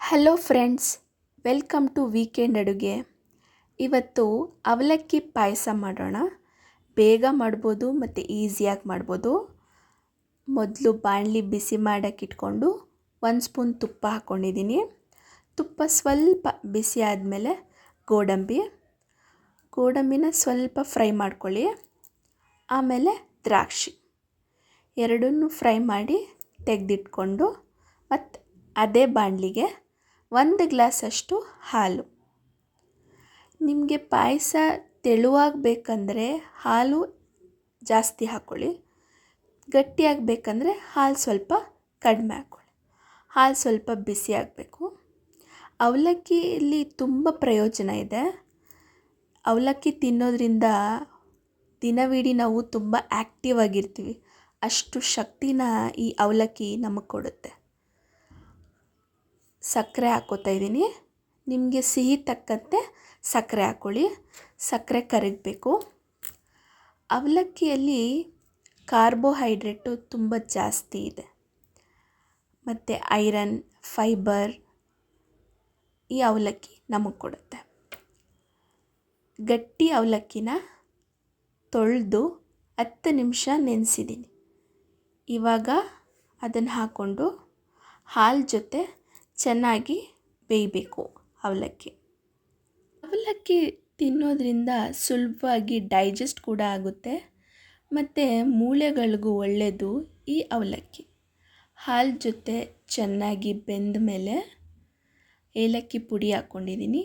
Hello friends, welcome to weekend ಅಡುಗೆ. ಇವತ್ತು ಅವಲಕ್ಕಿ ಪಾಯಸ ಮಾಡೋಣ. ಬೇಗ ಮಾಡ್ಬೋದು ಮತ್ತು ಈಸಿಯಾಗಿ ಮಾಡ್ಬೋದು. ಮೊದಲು ಬಾಣಲಿ ಬಿಸಿ ಮಾಡೋಕ್ಕೆ ಇಟ್ಕೊಂಡು 1 ಸ್ಪೂನ್ ತುಪ್ಪ ಹಾಕ್ಕೊಂಡಿದ್ದೀನಿ. ತುಪ್ಪ ಸ್ವಲ್ಪ ಬಿಸಿ ಆದಮೇಲೆ ಗೋಡಂಬಿನ ಸ್ವಲ್ಪ ಫ್ರೈ ಮಾಡ್ಕೊಳ್ಳಿ. ಆಮೇಲೆ ದ್ರಾಕ್ಷಿ ಎರಡನ್ನೂ ಫ್ರೈ ಮಾಡಿ ತೆಗೆದಿಟ್ಕೊಂಡು ಮತ್ತು ಅದೇ ಬಾಣಲಿಗೆ 1 ಗ್ಲಾಸಷ್ಟು ಹಾಲು. ನಿಮಗೆ ಪಾಯಸ ತೆಳುವಾಗಬೇಕಂದ್ರೆ ಹಾಲು ಜಾಸ್ತಿ ಹಾಕ್ಕೊಳ್ಳಿ. ಗಟ್ಟಿಯಾಗಬೇಕಂದ್ರೆ ಹಾಲು ಸ್ವಲ್ಪ ಕಡಿಮೆ ಹಾಕ್ಕೊಳ್ಳಿ. ಹಾಲು ಸ್ವಲ್ಪ ಬಿಸಿ ಆಗಬೇಕು. ಅವಲಕ್ಕಿಯಲ್ಲಿ ತುಂಬ ಪ್ರಯೋಜನ ಇದೆ. ಅವಲಕ್ಕಿ ತಿನ್ನೋದ್ರಿಂದ ದಿನವಿಡೀ ನಾವು ತುಂಬ ಆ್ಯಕ್ಟಿವ್ ಆಗಿರ್ತೀವಿ. ಅಷ್ಟು ಶಕ್ತಿನ ಈ ಅವಲಕ್ಕಿ ನಮಗೆ ಕೊಡುತ್ತೆ. ಸಕ್ಕರೆ ಹಾಕ್ಕೋತಾ ಇದ್ದೀನಿ. ನಿಮಗೆ ಸಿಹಿ ತಕ್ಕಂತೆ ಸಕ್ಕರೆ ಹಾಕ್ಕೊಳ್ಳಿ. ಸಕ್ಕರೆ ಕರಗಬೇಕು. ಅವಲಕ್ಕಿಯಲ್ಲಿ ಕಾರ್ಬೋಹೈಡ್ರೇಟು ತುಂಬ ಜಾಸ್ತಿ ಇದೆ ಮತ್ತು ಐರನ್, ಫೈಬರ್ ಈ ಅವಲಕ್ಕಿ ನಮಗೆ ಕೊಡುತ್ತೆ. ಗಟ್ಟಿ ಅವಲಕ್ಕಿನ ತೊಳೆದು 10 ನಿಮಿಷ ನೆನೆಸಿದ್ದೀನಿ. ಇವಾಗ ಅದನ್ನು ಹಾಕ್ಕೊಂಡು ಹಾಲು ಜೊತೆ ಚೆನ್ನಾಗಿ ಬೇಯಬೇಕು. ಅವಲಕ್ಕಿ ತಿನ್ನೋದ್ರಿಂದ ಸುಲಭವಾಗಿ ಡೈಜೆಸ್ಟ್ ಕೂಡ ಆಗುತ್ತೆ ಮತ್ತು ಮೂಳೆಗಳಿಗೂ ಒಳ್ಳೆಯದು ಈ ಅವಲಕ್ಕಿ. ಹಾಲು ಜೊತೆ ಚೆನ್ನಾಗಿ ಬೆಂದ ಮೇಲೆ ಏಲಕ್ಕಿ ಪುಡಿ ಹಾಕ್ಕೊಂಡಿದ್ದೀನಿ.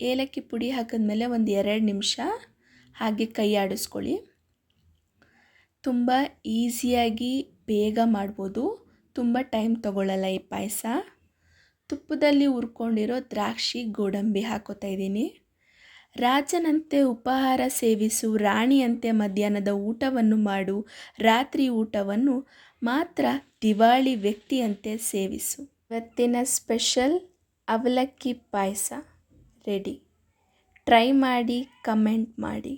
ಏಲಕ್ಕಿ ಪುಡಿ ಹಾಕಿದ್ಮೇಲೆ 1-2 ನಿಮಿಷ ಹಾಗೆ ಕೈ ಆಡಿಸ್ಕೊಳ್ಳಿ. ತುಂಬ ಈಸಿಯಾಗಿ ಬೇಗ ಮಾಡ್ಬೋದು. ತುಂಬ ಟೈಮ್ ತಗೊಳ್ಳಲ್ಲ ಈ ಪಾಯಸ. ತುಪ್ಪದಲ್ಲಿ ಹುರ್ಕೊಂಡಿರೋ ದ್ರಾಕ್ಷಿ, ಗೋಡಂಬಿ ಹಾಕೋತಾ ಇದ್ದೀನಿ. ರಾಜನಂತೆ ಉಪಹಾರ ಸೇವಿಸು, ರಾಣಿಯಂತೆ ಮಧ್ಯಾಹ್ನದ ಊಟವನ್ನು ಮಾಡು, ರಾತ್ರಿ ಊಟವನ್ನು ಮಾತ್ರ ದಿವಾಳಿ ವ್ಯಕ್ತಿಯಂತೆ ಸೇವಿಸು. ಇವತ್ತಿನ ಸ್ಪೆಷಲ್ ಅವಲಕ್ಕಿ ಪಾಯಸ ರೆಡಿ. ಟ್ರೈ ಮಾಡಿ, ಕಮೆಂಟ್ ಮಾಡಿ.